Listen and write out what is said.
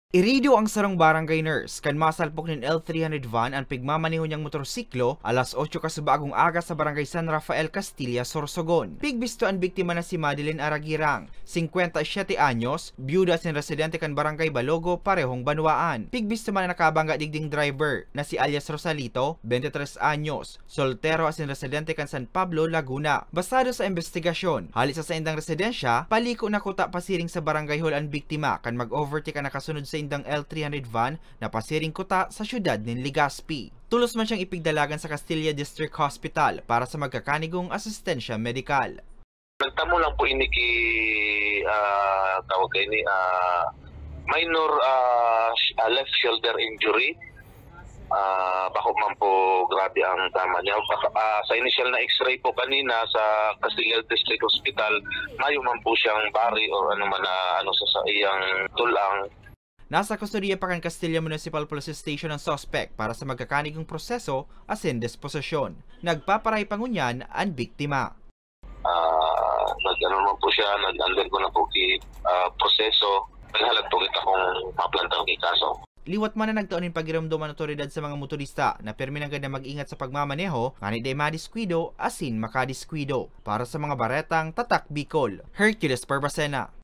Irido ang sarong barangay nurse kan masalpok nin L300 van ang pigmamaneho niyang motorsiklo alas 8 kasubagong aga sa barangay San Rafael, Castilla, Sorsogon. Pigbisto ang biktima na si Madeline Aragirang, 57 anyos, byuda sin residente kan barangay Balogo, parehong Banwaan. Pigbisto man na nakabangga digding driver na si alias Rosalito, 23 anyos, soltero asin residente kan San Pablo, Laguna. Basado sa investigasyon, halit sa indang residensya, paliko na kuta pasiring sa barangay hall ang biktima kan mag-overtake ang nakasunod sa indang L300 van na pasiring kuta sa syudad ng Legazpi. Tulos man siyang ipigdalagan sa Castilla District Hospital para sa magkakanigong asistensya medikal. Nagtamo lang po ini ki tawag ini minor left shoulder injury. Bako man po grabe ang tama niya. Sa initial na x-ray po kanina sa Castilla District Hospital, mayo man po siyang bari or ano man na sa iyang tulang. Nasa kustodiya pa kan Castilla Municipal Police Station ang suspect para sa magkakanigong proseso asin disposisyon. Nagpaparay pangunyan ang biktima. Nag-ano po siya, nag-undergo na po proseso. Naghalag po kita kung maplantang kaso. Liwat man na nagtaon ng pagiramdom ang otoridad sa mga motorista na perminanggan na mag-ingat sa pagmamaneho, nganit ay madiskwido asin makadiskwido. Para sa mga baretang Tatak Bicol, Hercules Barbacena.